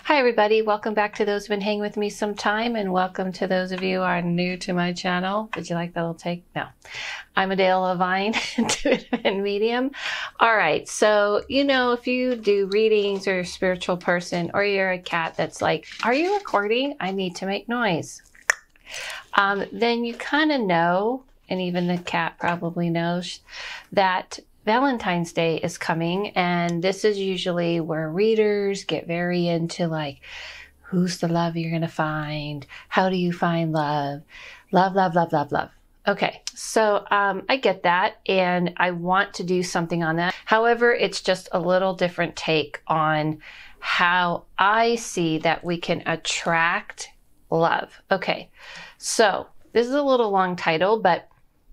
Hi everybody, welcome back to those who've been hanging with me some time, and welcome to those of you who are new to my channel. Did you like that little take? No. I'm Adele Levine, intuitive and medium. All right, so if you do readings or you're a spiritual person or you're a cat that's like, are you recording? I need to make noise. Then you kind of know, and even the cat probably knows, that Valentine's Day is coming, and this is usually where readers get very into like, who's the love you're going to find? How do you find love? Love, love, love, love, love. Okay, so I get that, and I want to do something on that. However, it's just a little different take on how I see that we can attract love. Okay, so this is a little long title, but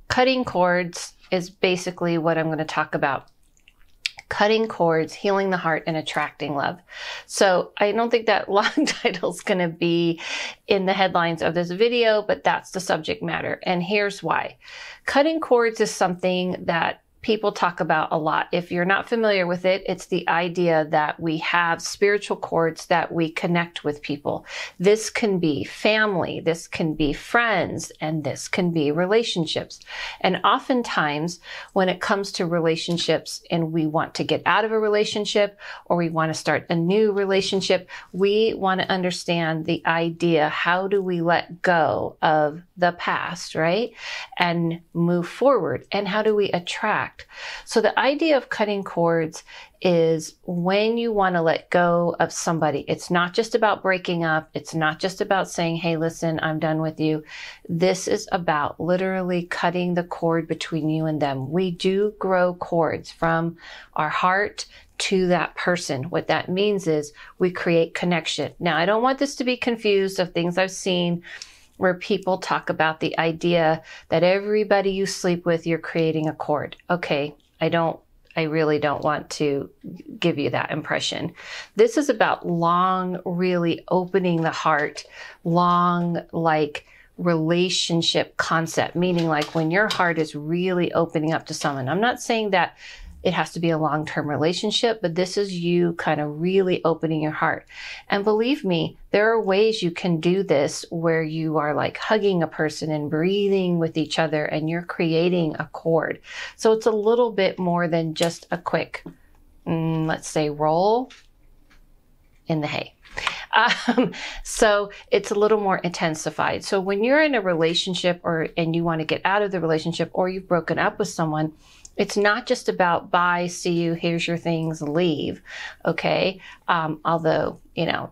cutting cords is basically what I'm going to talk about. Cutting cords, healing the heart, and attracting love. So I don't think that long title is going to be in the headlines of this video, but that's the subject matter. And here's why. Cutting cords is something that people talk about a lot. If you're not familiar with it, it's the idea that we have spiritual cords that we connect with people. This can be family, this can be friends, and this can be relationships. And oftentimes when it comes to relationships and we want to get out of a relationship or we want to start a new relationship, we want to understand the idea, how do we let go of the past, right? And move forward. And how do we attract? So the idea of cutting cords is when you want to let go of somebody. It's not just about breaking up. It's not just about saying, hey, listen, I'm done with you. This is about literally cutting the cord between you and them. We do grow cords from our heart to that person. What that means is we create connection. Now, I don't want this to be confused of things I've seen where people talk about the idea that everybody you sleep with, you're creating a cord. Okay, I really don't want to give you that impression. This is about long, really opening the heart, long, like relationship concept, meaning like when your heart is really opening up to someone. I'm not saying that it has to be a long-term relationship, but this is you kind of really opening your heart. And believe me, there are ways you can do this where you are like hugging a person and breathing with each other and you're creating a cord. So it's a little bit more than just a quick, let's say, roll in the hay. So it's a little more intensified. So when you're in a relationship and you want to get out of the relationship or you've broken up with someone, it's not just about bye, see you, here's your things, leave. Okay. Although,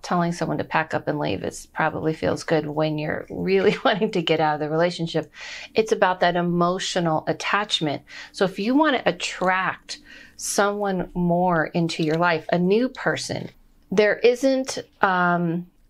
telling someone to pack up and leave probably feels good when you're really wanting to get out of the relationship. It's about that emotional attachment. So if you want to attract someone more into your life, a new person, there isn't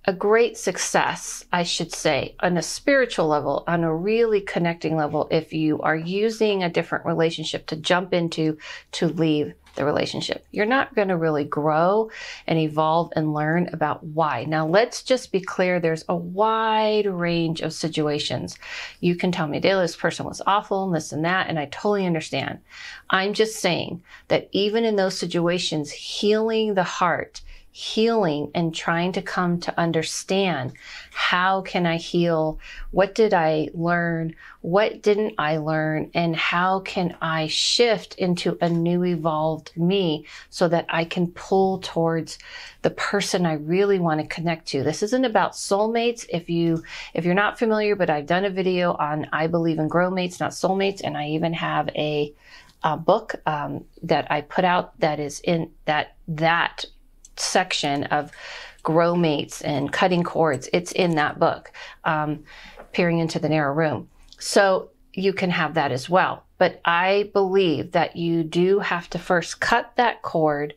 a great success, I should say, on a spiritual level, on a really connecting level, if you are using a different relationship to jump into to leave the relationship. You're not going to really grow and evolve and learn about why. Now, let's just be clear. There's a wide range of situations. You can tell me, Dale, this person was awful and this and that, and I totally understand. I'm just saying that even in those situations, healing the heart, healing and trying to come to understand, how can I heal? What did I learn? What didn't I learn? And how can I shift into a new evolved me so that I can pull towards the person I really want to connect to? This isn't about soulmates. If you're not familiar, but I've done a video on I believe in grow mates, not soulmates. And I even have a book that I put out that is in that section of grow mates and cutting cords. It's in that book, Peering into the Narrow Room. So you can have that as well. But I believe that you do have to first cut that cord,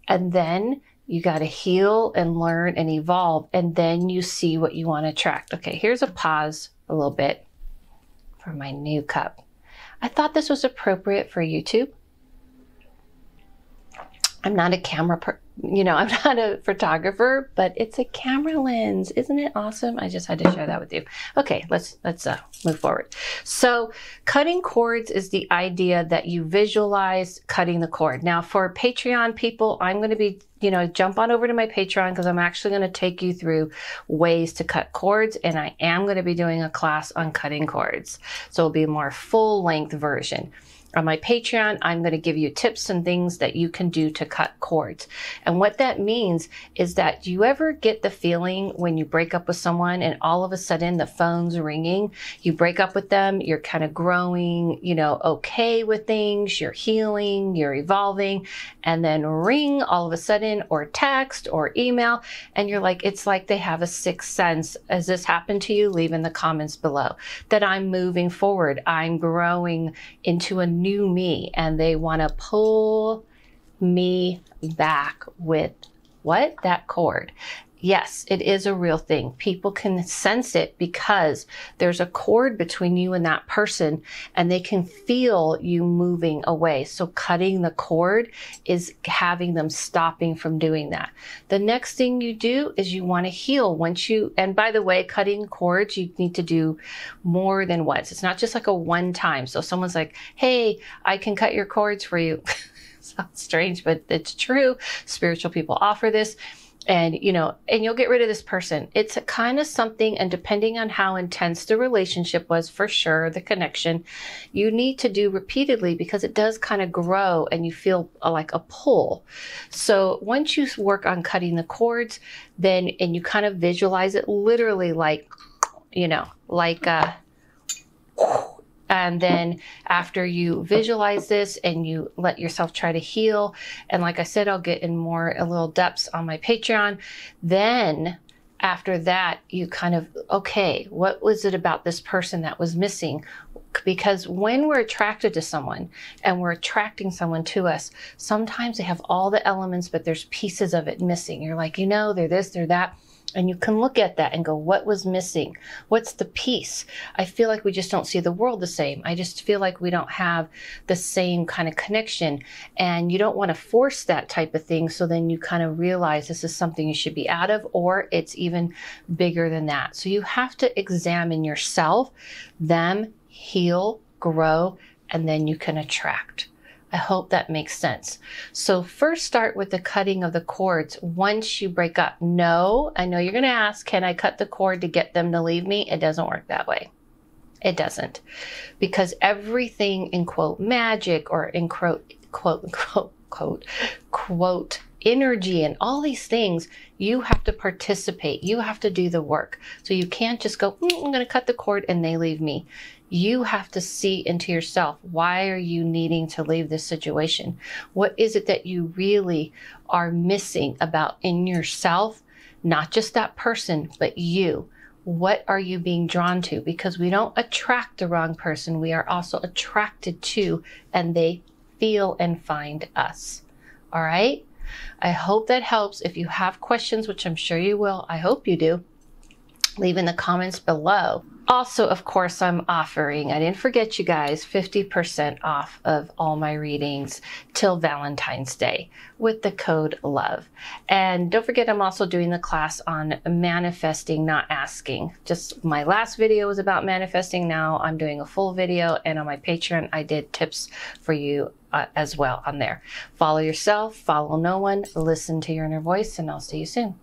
and then you got to heal and learn and evolve, and then you see what you want to attract. Okay, here's a pause a little bit for my new cup. I thought this was appropriate for YouTube. I'm not a I'm not a photographer, but it's a camera lens. Isn't it awesome? I just had to share that with you. Okay, let's move forward. So cutting cords is the idea that you visualize cutting the cord. Now for Patreon people, I'm going to be jump on over to my Patreon, because I'm actually going to take you through ways to cut cords, and I am going to be doing a class on cutting cords. So it'll be a more full length version. On my Patreon, I'm going to give you tips and things that you can do to cut cords. And what that means is that, do you ever get the feeling when you break up with someone and all of a sudden the phone's ringing? You break up with them, you're kind of growing, okay with things, you're healing, you're evolving, and then ring all of a sudden, or text or email, and you're like, it's like they have a sixth sense. Has this happened to you? Leave in the comments below. That I'm moving forward, I'm growing into a new me, and they want to pull me back with what? That cord. Yes, it is a real thing. People can sense it because there's a cord between you and that person, and they can feel you moving away. So cutting the cord is having them stopping from doing that. The next thing you do is you want to heal. And by the way, cutting cords, you need to do more than once. It's not just like a one time. So someone's like, hey, I can cut your cords for you. Sounds strange, but it's true. Spiritual people offer this. And, and you'll get rid of this person. It's a kind of something, and depending on how intense the relationship was, for sure, the connection, you need to do repeatedly, because it does kind of grow and you feel like a pull. So once you work on cutting the cords, and you kind of visualize it literally and then after you visualize this and you let yourself try to heal, and like I said, I'll get in a little depths on my Patreon. Then after that, you kind of, okay, what was it about this person that was missing? Because when we're attracted to someone and we're attracting someone to us, sometimes they have all the elements, but there's pieces of it missing. You're like, they're this, they're that. And you can look at that and go, what was missing? What's the piece? I feel like we just don't see the world the same. I just feel like we don't have the same kind of connection. And you don't want to force that type of thing. So then you kind of realize this is something you should be out of, or it's even bigger than that. So you have to examine yourself, them, heal, grow, and then you can attract. I hope that makes sense. So first start with the cutting of the cords once you break up. No, I know you're going to ask, can I cut the cord to get them to leave me? It doesn't work that way. It doesn't. Because everything in quote magic, or in quote energy and all these things, you have to participate. You have to do the work. So you can't just go, I'm going to cut the cord and they leave me. You have to see into yourself. Why are you needing to leave this situation? What is it that you really are missing about in yourself? Not just that person, but you. What are you being drawn to? Because we don't attract the wrong person. We are also attracted to, and they feel and find us. All right? I hope that helps. If you have questions, which I'm sure you will, I hope you do, leave in the comments below. Also, of course, I'm offering, I didn't forget you guys, 50% off of all my readings till Valentine's Day with the code LOVE. And don't forget, I'm also doing the class on manifesting, not asking. Just my last video was about manifesting. Now I'm doing a full video, and on my Patreon, I did tips for you as well on there. Follow yourself, follow no one, listen to your inner voice, and I'll see you soon.